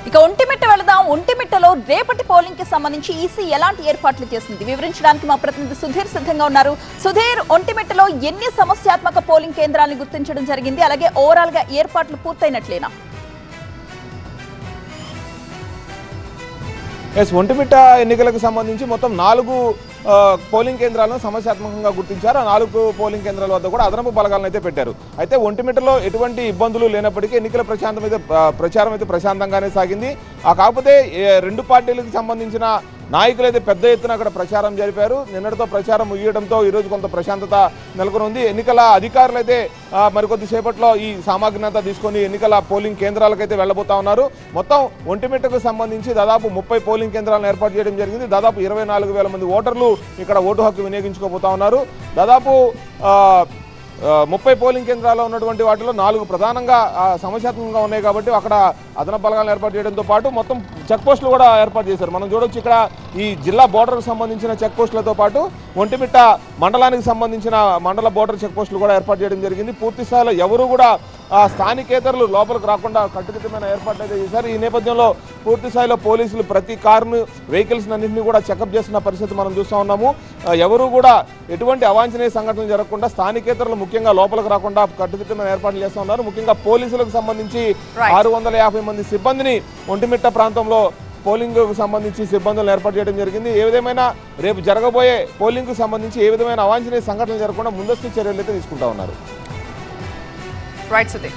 ఇక ఒంటిమిట్ట వెళదాం. ఒంటిమిట్టలో రేపటి పోలింగ్ కి సంబంధించి ఈసీ ఎలాంటి ఏర్పాట్లు చేసింది వివరించడానికి మా ప్రతినిధి సుధీర్ సిద్ధంగా ఉన్నారు. సుధీర్, ఒంటిమిట్టలో ఎన్ని సమస్యాత్మక పోలింగ్ కేంద్రాలను గుర్తించడం జరిగింది, అలాగే ఓవరాల్ గా ఏర్పాట్లు పూర్తయినట్లేనా? ఒంటిమిట్ట ఎన్నికలకు సంబంధించి మొత్తం 4 పోలింగ్ కేంద్రాలను సమస్యాత్మకంగా గుర్తించారు. ఆ 4 పోలింగ్ కేంద్రాల వద్ద కూడా అదనపు బలగాలను అయితే పెట్టారు. అయితే ఒంటిమిట్టలో ఎటువంటి ఇబ్బందులు లేనప్పటికీ ఎన్నికల ప్రచారం అయితే ప్రశాంతంగానే సాగింది. కాకపోతే 2 పార్టీలకు సంబంధించిన నాయకులు అయితే పెద్ద ఎత్తున అక్కడ ప్రచారం జరిపారు. నిన్నటితో ప్రచారం ముగియడంతో ఈరోజు కొంత ప్రశాంతత నెలకొని ఉంది. ఎన్నికల అధికారులు అయితే మరికొద్ది సేపట్లో ఈ సామాగ్రిని అంతా తీసుకొని ఎన్నికల పోలింగ్ కేంద్రాలకైతే వెళ్ళబోతా ఉన్నారు. మొత్తం ఒంటిమిట్టకు సంబంధించి దాదాపు 30 పోలింగ్ కేంద్రాలను ఏర్పాటు చేయడం జరిగింది. దాదాపు 24,000 మంది ఓటర్లు ఇక్కడ ఓటు హక్కు వినియోగించుకోబోతా ఉన్నారు. దాదాపు 30 పోలింగ్ కేంద్రాల్లో ఉన్నటువంటి వాటిలో 4 ప్రధానంగా సమస్యాత్మకంగా ఉన్నాయి కాబట్టి అక్కడ అదనపు బలగాలను ఏర్పాటు చేయడంతో పాటు మొత్తం చెక్ పోస్టులు కూడా ఏర్పాటు చేశారు. మనం చూడొచ్చు ఇక్కడ ఈ జిల్లా బోర్డర్కు సంబంధించిన చెక్ పోస్టులతో పాటు ఒంటిమిట్ట మండలానికి సంబంధించిన మండల బోర్డర్ చెక్ పోస్టులు కూడా ఏర్పాటు చేయడం జరిగింది. పూర్తి స్థాయిలో ఎవరు కూడా స్థానికేతరులు లోపలికి రాకుండా కట్టుదిట్టమైన ఏర్పాట్లు అయితే చేశారు. ఈ నేపథ్యంలో పూర్తి స్థాయిలో పోలీసులు ప్రతి కారును వెహికల్స్ అన్నింటినీ కూడా చెకప్ చేస్తున్న పరిస్థితి మనం చూస్తూ ఉన్నాము. ఎవరు కూడా ఎటువంటి అవాంఛనీయ సంఘటనలు జరగకుండా స్థానికేతరులు ముఖ్యంగా లోపలికి రాకుండా కట్టుదిట్టమైన ఏర్పాట్లు చేస్తూ ఉన్నారు. ముఖ్యంగా పోలీసులకు సంబంధించి 650 మంది సిబ్బందిని ఒంటిమిట్ట ప్రాంతంలో పోలింగ్ కు సంబంధించి సిబ్బందులను ఏర్పాటు చేయడం జరిగింది. ఏ విధమైన రేపు జరగబోయే పోలింగ్ కు సంబంధించి ఏ విధమైన అవాంఛనీయ సంఘటనలు జరగకుండా ముందస్తు చర్యలు అయితే తీసుకుంటా ఉన్నారు. రైట్ సుధీర్.